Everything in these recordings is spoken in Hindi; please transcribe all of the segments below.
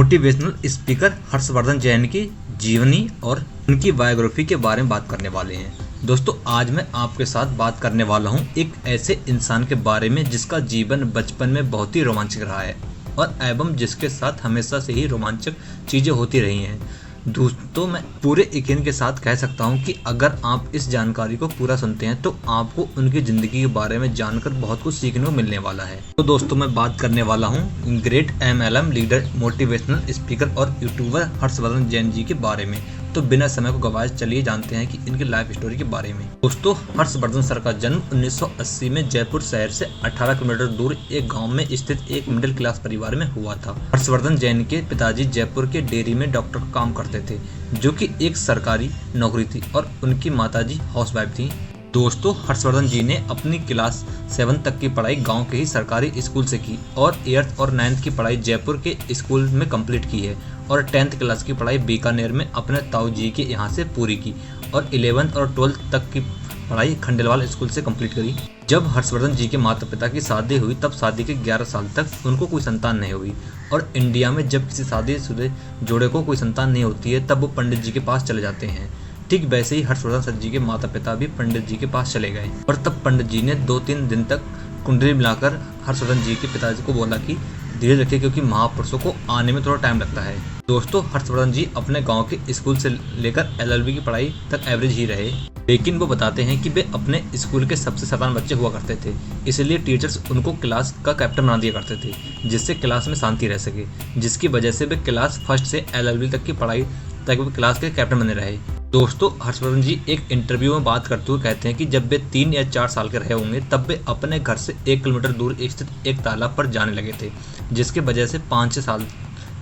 मोटिवेशनल स्पीकर हर्षवर्धन जैन की जीवनी और उनकी बायोग्राफी के बारे में बात करने वाले हैं। दोस्तों, आज मैं आपके साथ बात करने वाला हूं एक ऐसे इंसान के बारे में जिसका जीवन बचपन में बहुत ही रोमांचक रहा है और एवं जिसके साथ हमेशा से ही रोमांचक चीज़ें होती रही हैं। दोस्तों, मैं पूरे यकीन के साथ कह सकता हूं कि अगर आप इस जानकारी को पूरा सुनते हैं तो आपको उनकी ज़िंदगी के बारे में जानकर बहुत कुछ सीखने को मिलने वाला है। तो दोस्तों, मैं बात करने वाला हूं great MLM leader, motivational speaker और यूट्यूबर हर्षवर्धन जैन जी के बारे में। तो बिना समय को गवाए चलिए जानते हैं कि इनकी लाइफ स्टोरी के बारे में। दोस्तों, हर्षवर्धन सर का जन्म 1980 में जयपुर शहर से 18 किलोमीटर दूर एक गांव में स्थित एक मिडिल क्लास परिवार में हुआ था। हर्षवर्धन जैन के पिताजी जयपुर के डेयरी में डॉक्टर का काम करते थे, जो कि एक सरकारी नौकरी थी, और उनकी माताजी हाउसवाइफ थी। दोस्तों, हर्षवर्धन जी ने अपनी क्लास 7 तक की पढ़ाई गांव के ही सरकारी स्कूल से की और 8th और 9th की पढ़ाई जयपुर के स्कूल में कंप्लीट की है और 10th क्लास की पढ़ाई बीकानेर में अपने ताऊ जी के यहाँ से पूरी की और 11th और 12th तक की पढ़ाई खंडेलवाल स्कूल से कंप्लीट करी। जब हर्षवर्धन जी के माता पिता की शादी हुई तब शादी के 11 साल तक उनको कोई संतान नहीं हुई और इंडिया में जब किसी शादीशुदा जोड़े को कोई संतान नहीं होती है तब वो पंडित जी के पास चले जाते हैं। ठीक वैसे ही हर्षवर्धन सर जी के माता पिता भी पंडित जी के पास चले गए और तब पंडित जी ने 2-3 दिन तक कुंडली मिलाकर हर्षवर्धन जी के पिताजी को बोला कि धीरे रखिए क्योंकि महापुरुषों को आने में थोड़ा टाइम लगता है। दोस्तों, हर्षवर्धन जी अपने गांव के स्कूल से लेकर LLB की पढ़ाई तक एवरेज ही रहे, लेकिन वो बताते हैं कि वे अपने स्कूल के सबसे शैतान बच्चे हुआ करते थे, इसलिए टीचर्स उनको क्लास का कैप्टन बना दिया करते थे जिससे क्लास में शांति रह सके, जिसकी वजह से वे क्लास 1st से LLB तक की पढ़ाई तक वे क्लास के कैप्टन बने रहे। दोस्तों, हर्षवर्धन जी एक इंटरव्यू में बात करते हुए कहते हैं कि जब वे 3 या 4 साल के रहे होंगे तब वे अपने घर से 1 किलोमीटर दूर स्थित एक तालाब पर जाने लगे थे, जिसके वजह से 5-6 साल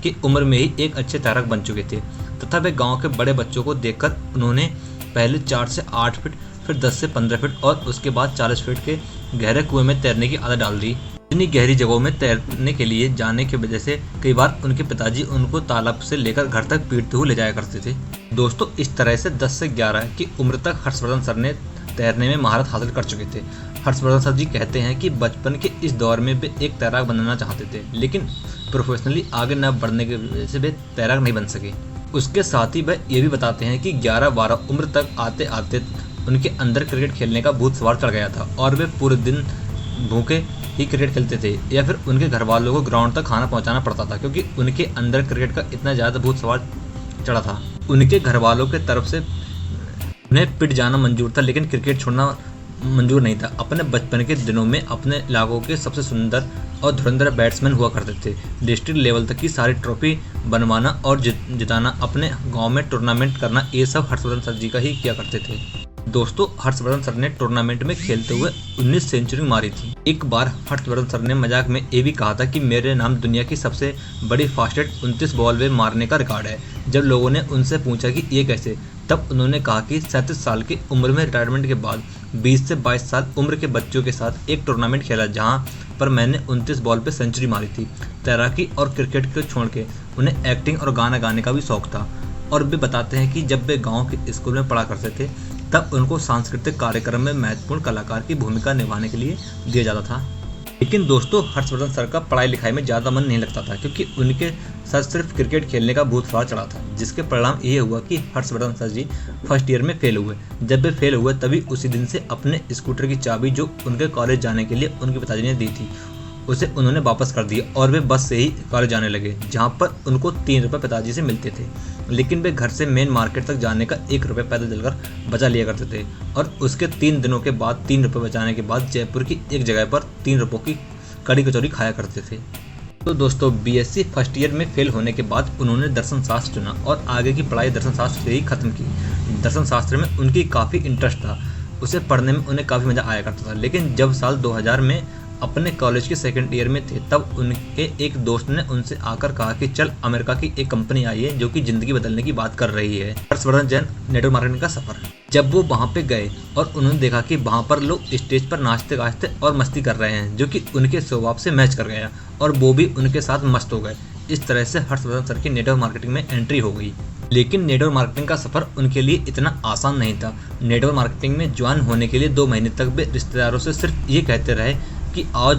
की उम्र में ही एक अच्छे तैराक बन चुके थे तथा वे गांव के बड़े बच्चों को देखकर उन्होंने पहले 4 से 8 फीट, फिर 10 से 15 फीट और उसके बाद 40 फीट के गहरे कुएं में तैरने की आदत डाल दी। इतनी गहरी जगहों में तैरने के लिए जाने की वजह से कई बार उनके पिताजी उनको तालाब से लेकर घर तक पीटते हुए ले जाया करते थे। दोस्तों, इस तरह से 10 से 11 की उम्र तक हर्षवर्धन सर ने तैरने में महारत हासिल कर चुके थे। हर्षवर्धन सर जी कहते हैं कि बचपन के इस दौर में वे एक तैराक बनना चाहते थे, लेकिन प्रोफेशनली आगे न बढ़ने की वजह से वे तैराक नहीं बन सके। उसके साथ ही वह ये भी बताते हैं कि 11-12 उम्र तक आते आते उनके अंदर क्रिकेट खेलने का भूत सवार चढ़ गया था और वे पूरे दिन भूखे ही क्रिकेट खेलते थे या फिर उनके घर वालों को ग्राउंड तक खाना पहुंचाना पड़ता था, क्योंकि उनके अंदर क्रिकेट का इतना ज़्यादा भूत सवार चढ़ा था। उनके घर वालों के तरफ से उन्हें पिट जाना मंजूर था, लेकिन क्रिकेट छोड़ना मंजूर नहीं था। अपने बचपन के दिनों में अपने इलाकों के सबसे सुंदर और धुरंधर बैट्समैन हुआ करते थे। डिस्ट्रिक्ट लेवल तक की सारी ट्रॉफी बनवाना और जिताना, अपने गांव में टूर्नामेंट करना, ये सब हर्षवर्धन सर जी का ही किया करते थे। दोस्तों, हर्षवर्धन सर ने टूर्नामेंट में खेलते हुए 19 सेंचुरी मारी थी। एक बार हर्षवर्धन सर ने मजाक में ये भी कहा था कि मेरे नाम दुनिया की सबसे बड़ी फास्टेस्ट 29 बॉल वे मारने का रिकॉर्ड है। जब लोगों ने उनसे पूछा कि ये कैसे, तब उन्होंने कहा कि 37 साल की उम्र में रिटायरमेंट के बाद 20 से 22 साल उम्र के बच्चों के साथ एक टूर्नामेंट खेला जहां पर मैंने 29 बॉल पे सेंचुरी मारी थी। तैराकी और क्रिकेट को छोड़ के उन्हें एक्टिंग और गाना गाने का भी शौक था और वे बताते हैं कि जब वे गांव के स्कूल में पढ़ा करते थे तब उनको सांस्कृतिक कार्यक्रम में महत्वपूर्ण कलाकार की भूमिका निभाने के लिए दिया जाता था। लेकिन दोस्तों, हर्षवर्धन सर का पढ़ाई लिखाई में ज़्यादा मन नहीं लगता था, क्योंकि उनके साथ सिर्फ क्रिकेट खेलने का भूत सवार चढ़ा था, जिसके परिणाम ये हुआ कि हर्षवर्धन सर जी 1st ईयर में फेल हुए। जब वे फेल हुए तभी उसी दिन से अपने स्कूटर की चाबी जो उनके कॉलेज जाने के लिए उनके पिताजी ने दी थी उसे उन्होंने वापस कर दिया और वे बस से ही कॉलेज जाने लगे, जहाँ पर उनको 3 रुपये पिताजी से मिलते थे। लेकिन वे घर से मेन मार्केट तक जाने का 1 रुपये पैदल चलकर बचा लिया करते थे और उसके 3 दिनों के बाद 3 रुपये बचाने के बाद जयपुर की एक जगह पर 3 रुपयों की कड़ी कचौरी खाया करते थे। तो दोस्तों, BSc 1st ईयर में फेल होने के बाद उन्होंने दर्शन शास्त्र चुना और आगे की पढ़ाई दर्शन शास्त्र से ही खत्म की। दर्शन शास्त्र में उनकी काफ़ी इंटरेस्ट था, उसे पढ़ने में उन्हें काफ़ी मज़ा आया करता था। लेकिन जब साल 2000 में अपने कॉलेज के 2nd ईयर में थे तब उनके एक दोस्त ने उनसे आकर कहा कि चल अमेरिका की एक कंपनी आई है जो कि ज़िंदगी बदलने की बात कर रही है, हर्षवर्धन जैन नेटवर्क मार्केटिंग का सफ़र। जब वो वहाँ पे गए और उन्होंने देखा कि वहाँ पर लोग स्टेज पर नाचते गाचते और मस्ती कर रहे हैं, जो कि उनके स्वभाव से मैच कर गया और वो भी उनके साथ मस्त हो गए। इस तरह से हर्षवर्धन सर की नेटवर्क मार्केटिंग में एंट्री हो गई। लेकिन नेटवर्क मार्केटिंग का सफ़र उनके लिए इतना आसान नहीं था। नेटवर्क मार्केटिंग में ज्वाइन होने के लिए 2 महीने तक वे रिश्तेदारों से सिर्फ ये कहते रहे कि आओ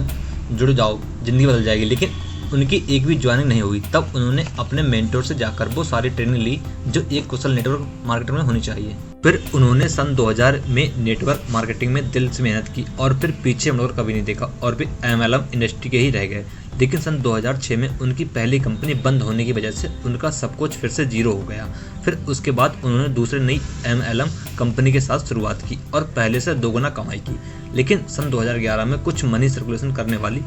जुड़ जाओ, ज़िंदगी बदल जाएगी। लेकिन उनकी एक भी ज्वाइनिंग नहीं हुई तब उन्होंने अपने मेंटोर से जाकर वो सारी ट्रेनिंग ली जो एक कुशल नेटवर्क मार्केटर में होनी चाहिए। फिर उन्होंने सन 2000 में नेटवर्क मार्केटिंग में दिल से मेहनत की और फिर पीछे मुड़कर कभी नहीं देखा और फिर MLM इंडस्ट्री के ही रह गए। लेकिन सन 2006 में उनकी पहली कंपनी बंद होने की वजह से उनका सब कुछ फिर से जीरो हो गया। फिर उसके बाद उन्होंने दूसरी नई MLM कंपनी के साथ शुरुआत की और पहले से दोगुना कमाई की। लेकिन सन 2011 में कुछ मनी सर्कुलेशन करने वाली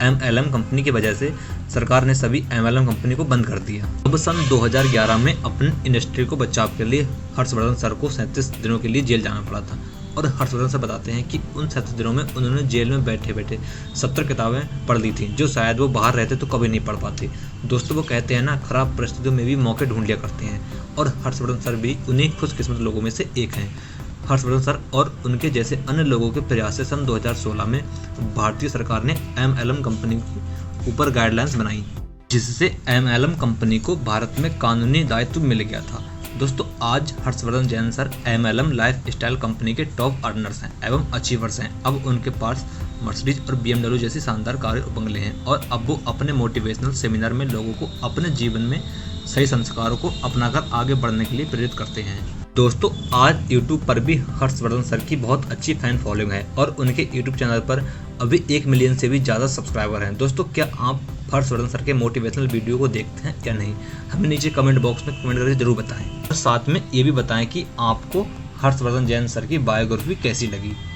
MLM कंपनी की वजह से सरकार ने सभी MLM कंपनी को बंद कर दिया। अब सन 2011 में अपनी इंडस्ट्री को बचाव के लिए हर्षवर्धन सर को 37 दिनों के लिए जेल जाना पड़ा था। और हर्षवर्धन सर बताते हैं कि उन 37 दिनों में उन्होंने जेल में बैठे बैठे 70 किताबें पढ़ ली थी जो शायद वो बाहर रहते तो कभी नहीं पढ़ पाते। दोस्तों, वो कहते हैं ना, खराब परिस्थितियों में भी मौके ढूंढ लिया करते हैं और हर्षवर्धन सर भी उन्हीं खुशकिस्मत लोगों में से एक हैं। हर्षवर्धन सर और उनके जैसे अन्य लोगों के प्रयास से सन 2016 में भारतीय सरकार ने MLM कंपनी के ऊपर गाइडलाइंस बनाई जिससे MLM कंपनी को भारत में कानूनी दायित्व मिल गया था। दोस्तों, आज Harshvardhan Jain sir MLM lifestyle company के टॉप अर्नर्स हैं एवं अचीवर्स हैं। अब उनके पास मर्सिडीज और BMW जैसी शानदार कारें और बंगले हैं और अब वो अपने मोटिवेशनल सेमिनार में लोगों को अपने जीवन में सही संस्कारों को अपनाकर आगे बढ़ने के लिए प्रेरित करते हैं। दोस्तों, आज YouTube पर भी हर्षवर्धन सर की बहुत अच्छी फैन फॉलोइंग है और उनके YouTube चैनल पर अभी 1 मिलियन से भी ज़्यादा सब्सक्राइबर हैं। दोस्तों, क्या आप हर्षवर्धन सर के मोटिवेशनल वीडियो को देखते हैं या नहीं? हमें नीचे कमेंट बॉक्स में कमेंट करके जरूर बताएं और साथ में ये भी बताएं कि आपको हर्षवर्धन जैन सर की बायोग्राफी कैसी लगी।